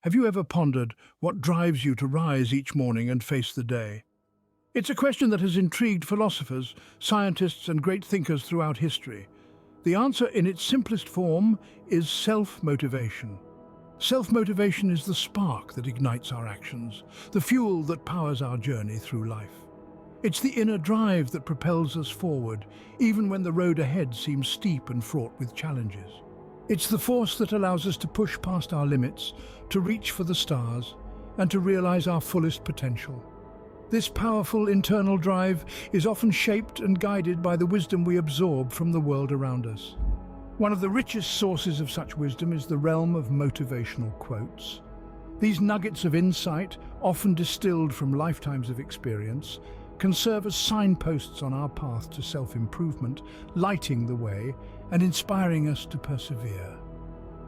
Have you ever pondered what drives you to rise each morning and face the day? It's a question that has intrigued philosophers, scientists, and great thinkers throughout history. The answer, in its simplest form, is self-motivation. Self-motivation is the spark that ignites our actions, the fuel that powers our journey through life. It's the inner drive that propels us forward, even when the road ahead seems steep and fraught with challenges. It's the force that allows us to push past our limits, to reach for the stars, and to realize our fullest potential. This powerful internal drive is often shaped and guided by the wisdom we absorb from the world around us. One of the richest sources of such wisdom is the realm of motivational quotes. These nuggets of insight, often distilled from lifetimes of experience, can serve as signposts on our path to self-improvement, lighting the way and inspiring us to persevere.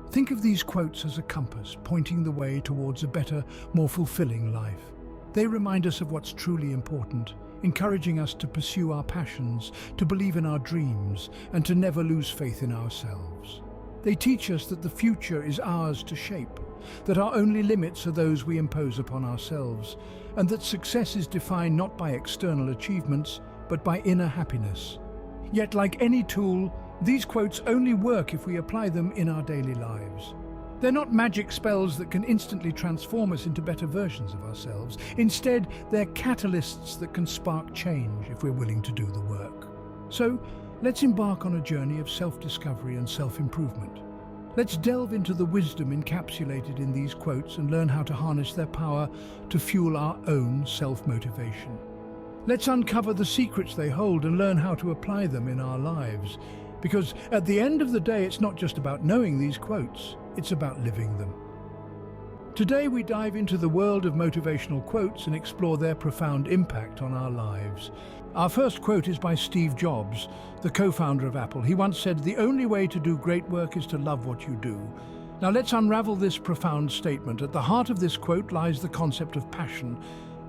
Think of these quotes as a compass, pointing the way towards a better, more fulfilling life. They remind us of what's truly important, encouraging us to pursue our passions, to believe in our dreams, and to never lose faith in ourselves. They teach us that the future is ours to shape, that our only limits are those we impose upon ourselves, and that success is defined not by external achievements, but by inner happiness. Yet, like any tool, these quotes only work if we apply them in our daily lives. They're not magic spells that can instantly transform us into better versions of ourselves. Instead, they're catalysts that can spark change if we're willing to do the work. So, let's embark on a journey of self-discovery and self-improvement. Let's delve into the wisdom encapsulated in these quotes and learn how to harness their power to fuel our own self-motivation. Let's uncover the secrets they hold and learn how to apply them in our lives. Because at the end of the day, it's not just about knowing these quotes, it's about living them. Today we dive into the world of motivational quotes and explore their profound impact on our lives. Our first quote is by Steve Jobs, the co-founder of Apple. He once said, "The only way to do great work is to love what you do." Now let's unravel this profound statement. At the heart of this quote lies the concept of passion.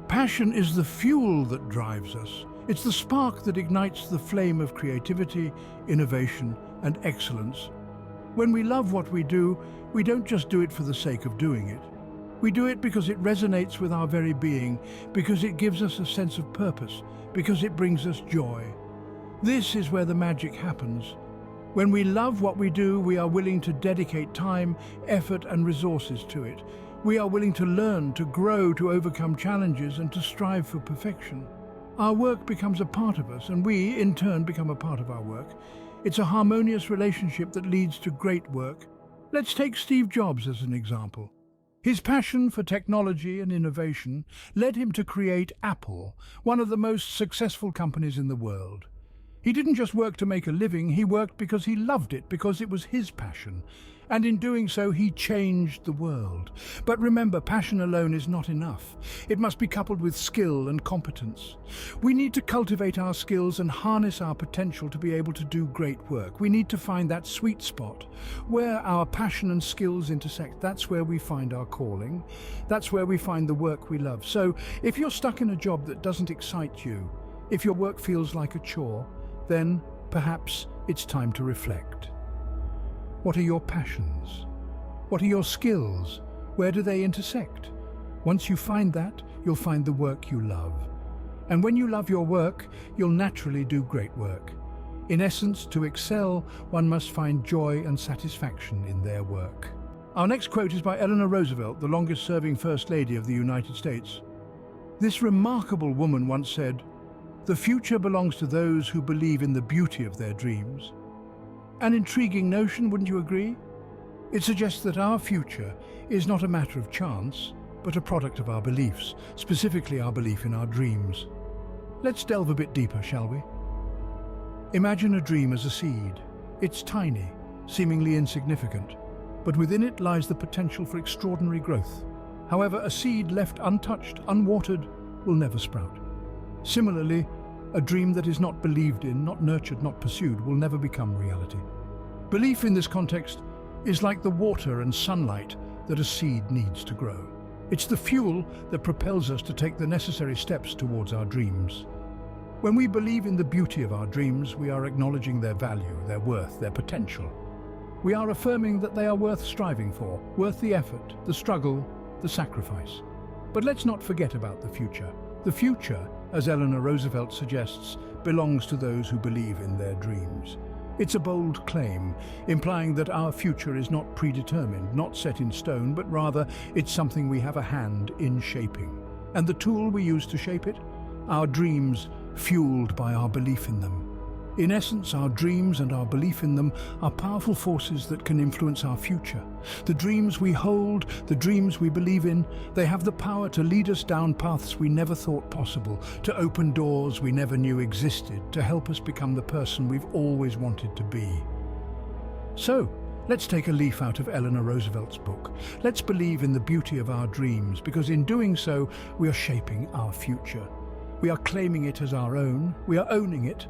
Passion is the fuel that drives us. It's the spark that ignites the flame of creativity, innovation, and excellence. When we love what we do, we don't just do it for the sake of doing it. We do it because it resonates with our very being, because it gives us a sense of purpose, because it brings us joy. This is where the magic happens. When we love what we do, we are willing to dedicate time, effort, and resources to it. We are willing to learn, to grow, to overcome challenges, and to strive for perfection. Our work becomes a part of us, and we, in turn, become a part of our work. It's a harmonious relationship that leads to great work. Let's take Steve Jobs as an example. His passion for technology and innovation led him to create Apple, one of the most successful companies in the world. He didn't just work to make a living, he worked because he loved it, because it was his passion. And in doing so, he changed the world. But remember, passion alone is not enough. It must be coupled with skill and competence. We need to cultivate our skills and harness our potential to be able to do great work. We need to find that sweet spot where our passion and skills intersect. That's where we find our calling. That's where we find the work we love. So if you're stuck in a job that doesn't excite you, if your work feels like a chore, then perhaps it's time to reflect. What are your passions? What are your skills? Where do they intersect? Once you find that, you'll find the work you love. And when you love your work, you'll naturally do great work. In essence, to excel, one must find joy and satisfaction in their work. Our next quote is by Eleanor Roosevelt, the longest-serving First Lady of the United States. This remarkable woman once said, "The future belongs to those who believe in the beauty of their dreams." An intriguing notion, wouldn't you agree? It suggests that our future is not a matter of chance, but a product of our beliefs, specifically our belief in our dreams. Let's delve a bit deeper, shall we? Imagine a dream as a seed. It's tiny, seemingly insignificant, but within it lies the potential for extraordinary growth. However, a seed left untouched, unwatered, will never sprout. Similarly, a dream that is not believed in, not nurtured, not pursued, will never become reality. Belief in this context is like the water and sunlight that a seed needs to grow. It's the fuel that propels us to take the necessary steps towards our dreams. When we believe in the beauty of our dreams, we are acknowledging their value, their worth, their potential. We are affirming that they are worth striving for, worth the effort, the struggle, the sacrifice. But let's not forget about the future. The future, as Eleanor Roosevelt suggests, belongs to those who believe in their dreams. It's a bold claim, implying that our future is not predetermined, not set in stone, but rather it's something we have a hand in shaping. And the tool we use to shape it? Our dreams, fueled by our belief in them. In essence, our dreams and our belief in them are powerful forces that can influence our future. The dreams we hold, the dreams we believe in, they have the power to lead us down paths we never thought possible, to open doors we never knew existed, to help us become the person we've always wanted to be. So, let's take a leaf out of Eleanor Roosevelt's book. Let's believe in the beauty of our dreams, because in doing so, we are shaping our future. We are claiming it as our own. We are owning it.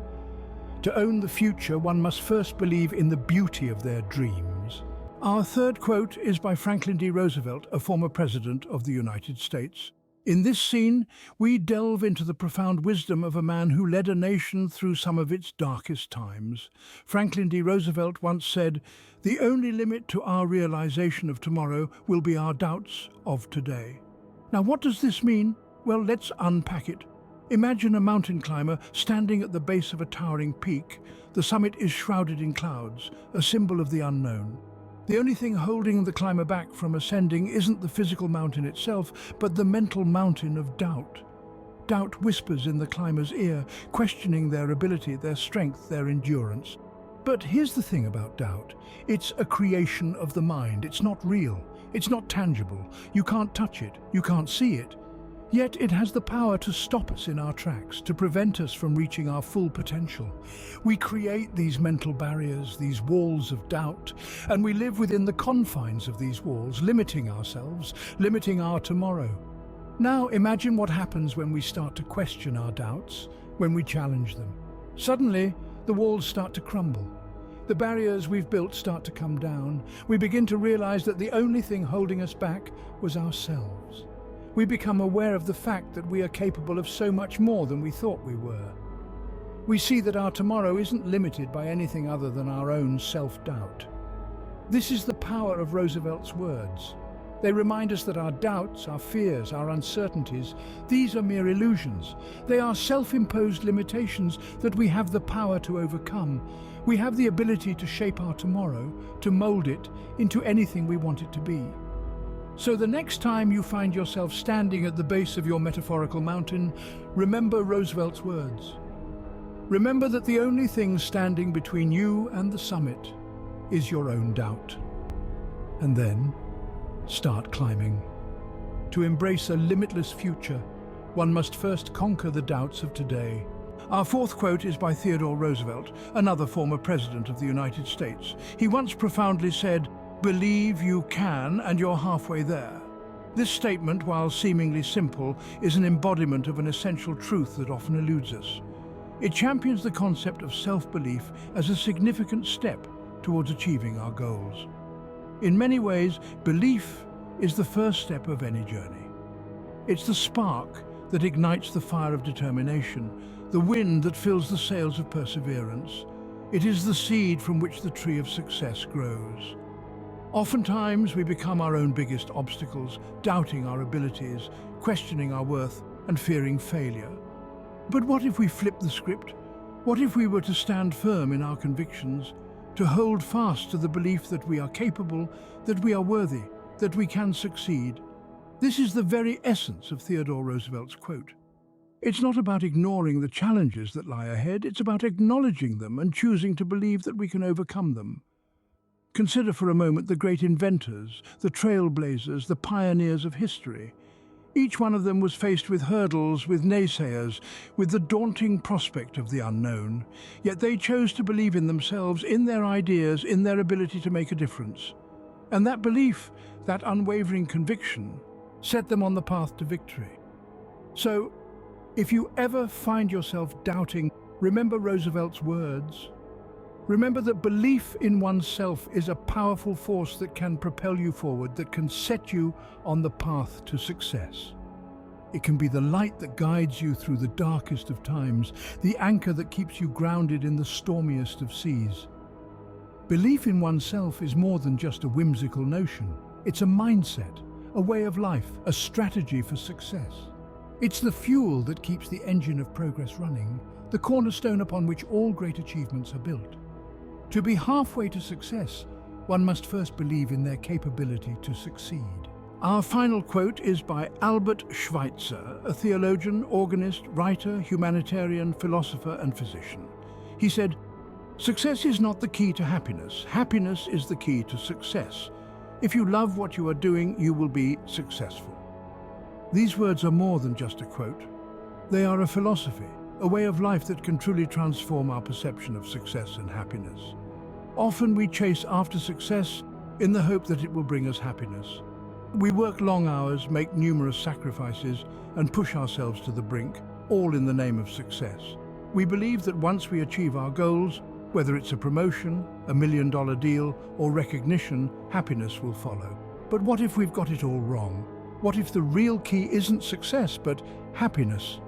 To own the future, one must first believe in the beauty of their dreams. Our third quote is by Franklin D. Roosevelt, a former president of the United States. In this scene, we delve into the profound wisdom of a man who led a nation through some of its darkest times. Franklin D. Roosevelt once said, "The only limit to our realization of tomorrow will be our doubts of today." Now, what does this mean? Well, let's unpack it. Imagine a mountain climber standing at the base of a towering peak. The summit is shrouded in clouds, a symbol of the unknown. The only thing holding the climber back from ascending isn't the physical mountain itself, but the mental mountain of doubt. Doubt whispers in the climber's ear, questioning their ability, their strength, their endurance. But here's the thing about doubt. It's a creation of the mind. It's not real. It's not tangible. You can't touch it. You can't see it. Yet it has the power to stop us in our tracks, to prevent us from reaching our full potential. We create these mental barriers, these walls of doubt, and we live within the confines of these walls, limiting ourselves, limiting our tomorrow. Now imagine what happens when we start to question our doubts, when we challenge them. Suddenly, the walls start to crumble. The barriers we've built start to come down. We begin to realize that the only thing holding us back was ourselves. We become aware of the fact that we are capable of so much more than we thought we were. We see that our tomorrow isn't limited by anything other than our own self-doubt. This is the power of Roosevelt's words. They remind us that our doubts, our fears, our uncertainties, these are mere illusions. They are self-imposed limitations that we have the power to overcome. We have the ability to shape our tomorrow, to mold it into anything we want it to be. So the next time you find yourself standing at the base of your metaphorical mountain, remember Roosevelt's words. Remember that the only thing standing between you and the summit is your own doubt. And then, start climbing. To embrace a limitless future, one must first conquer the doubts of today. Our fourth quote is by Theodore Roosevelt, another former president of the United States. He once profoundly said, "Believe you can, and you're halfway there." This statement, while seemingly simple, is an embodiment of an essential truth that often eludes us. It champions the concept of self-belief as a significant step towards achieving our goals. In many ways, belief is the first step of any journey. It's the spark that ignites the fire of determination, the wind that fills the sails of perseverance. It is the seed from which the tree of success grows. Oftentimes, we become our own biggest obstacles, doubting our abilities, questioning our worth, and fearing failure. But what if we flip the script? What if we were to stand firm in our convictions, to hold fast to the belief that we are capable, that we are worthy, that we can succeed? This is the very essence of Theodore Roosevelt's quote. It's not about ignoring the challenges that lie ahead, it's about acknowledging them and choosing to believe that we can overcome them. Consider for a moment the great inventors, the trailblazers, the pioneers of history. Each one of them was faced with hurdles, with naysayers, with the daunting prospect of the unknown. Yet they chose to believe in themselves, in their ideas, in their ability to make a difference. And that belief, that unwavering conviction, set them on the path to victory. So, if you ever find yourself doubting, remember Roosevelt's words. Remember that belief in oneself is a powerful force that can propel you forward, that can set you on the path to success. It can be the light that guides you through the darkest of times, the anchor that keeps you grounded in the stormiest of seas. Belief in oneself is more than just a whimsical notion. It's a mindset, a way of life, a strategy for success. It's the fuel that keeps the engine of progress running, the cornerstone upon which all great achievements are built. To be halfway to success, one must first believe in their capability to succeed. Our final quote is by Albert Schweitzer, a theologian, organist, writer, humanitarian, philosopher, and physician. He said, "Success is not the key to happiness. Happiness is the key to success. If you love what you are doing, you will be successful." These words are more than just a quote. They are a philosophy, a way of life that can truly transform our perception of success and happiness. Often we chase after success in the hope that it will bring us happiness. We work long hours, make numerous sacrifices, and push ourselves to the brink, all in the name of success. We believe that once we achieve our goals, whether it's a promotion, a $1 million deal, or recognition, happiness will follow. But what if we've got it all wrong? What if the real key isn't success, but happiness?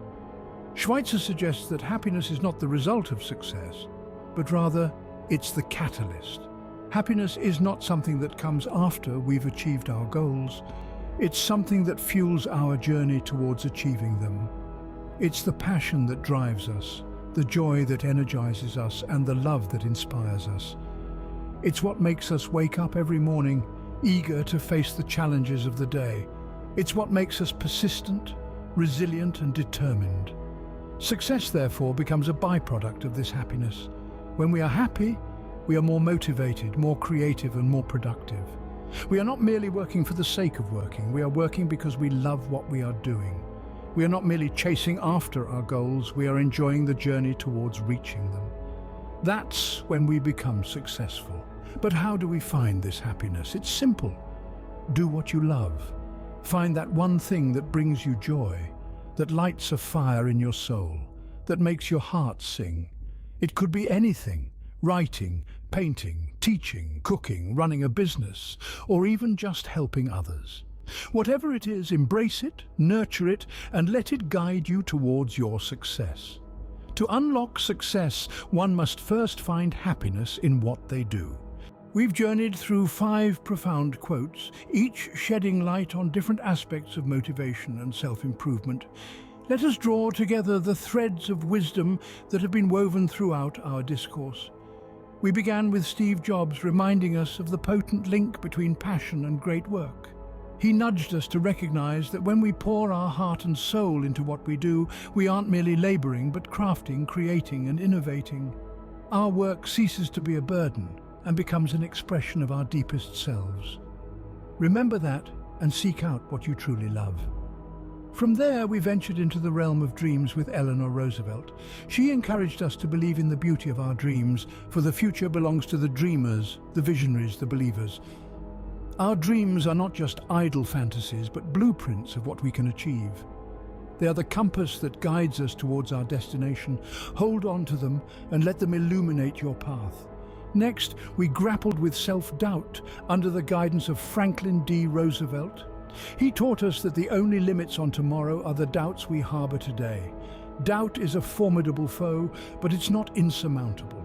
Schweitzer suggests that happiness is not the result of success, but rather it's the catalyst. Happiness is not something that comes after we've achieved our goals. It's something that fuels our journey towards achieving them. It's the passion that drives us, the joy that energizes us, and the love that inspires us. It's what makes us wake up every morning, eager to face the challenges of the day. It's what makes us persistent, resilient, and determined. Success, therefore, becomes a byproduct of this happiness. When we are happy, we are more motivated, more creative, and more productive. We are not merely working for the sake of working. We are working because we love what we are doing. We are not merely chasing after our goals. We are enjoying the journey towards reaching them. That's when we become successful. But how do we find this happiness? It's simple. Do what you love. Find that one thing that brings you joy, that lights a fire in your soul, that makes your heart sing. It could be anything: writing, painting, teaching, cooking, running a business, or even just helping others. Whatever it is, embrace it, nurture it, and let it guide you towards your success. To unlock success, one must first find happiness in what they do. We've journeyed through 5 profound quotes, each shedding light on different aspects of motivation and self-improvement. Let us draw together the threads of wisdom that have been woven throughout our discourse. We began with Steve Jobs reminding us of the potent link between passion and great work. He nudged us to recognize that when we pour our heart and soul into what we do, we aren't merely laboring, but crafting, creating, and innovating. Our work ceases to be a burden and becomes an expression of our deepest selves. Remember that and seek out what you truly love. From there, we ventured into the realm of dreams with Eleanor Roosevelt. She encouraged us to believe in the beauty of our dreams, for the future belongs to the dreamers, the visionaries, the believers. Our dreams are not just idle fantasies, but blueprints of what we can achieve. They are the compass that guides us towards our destination. Hold on to them and let them illuminate your path. Next, we grappled with self-doubt under the guidance of Franklin D. Roosevelt. He taught us that the only limits on tomorrow are the doubts we harbor today. Doubt is a formidable foe, but it's not insurmountable.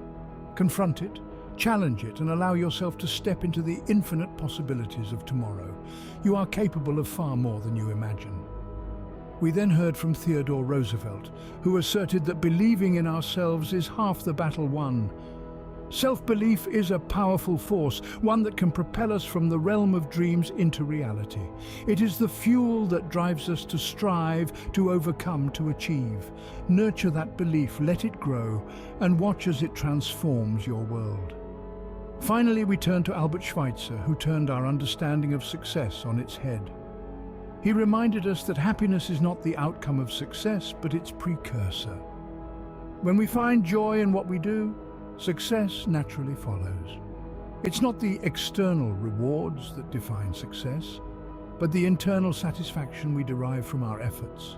Confront it, challenge it, and allow yourself to step into the infinite possibilities of tomorrow. You are capable of far more than you imagine. We then heard from Theodore Roosevelt, who asserted that believing in ourselves is half the battle won. Self-belief is a powerful force, one that can propel us from the realm of dreams into reality. It is the fuel that drives us to strive, to overcome, to achieve. Nurture that belief, let it grow, and watch as it transforms your world. Finally, we turn to Albert Schweitzer, who turned our understanding of success on its head. He reminded us that happiness is not the outcome of success, but its precursor. When we find joy in what we do, success naturally follows. It's not the external rewards that define success, but the internal satisfaction we derive from our efforts.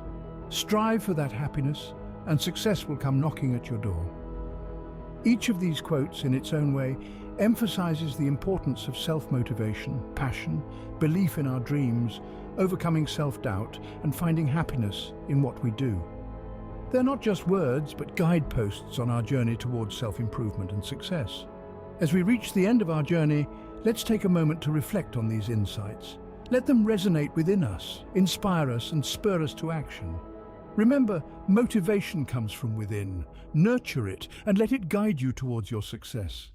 Strive for that happiness, and success will come knocking at your door. Each of these quotes, in its own way, emphasizes the importance of self-motivation, passion, belief in our dreams, overcoming self-doubt, and finding happiness in what we do. They're not just words, but guideposts on our journey towards self-improvement and success. As we reach the end of our journey, let's take a moment to reflect on these insights. Let them resonate within us, inspire us and spur us to action. Remember, motivation comes from within. Nurture it and let it guide you towards your success.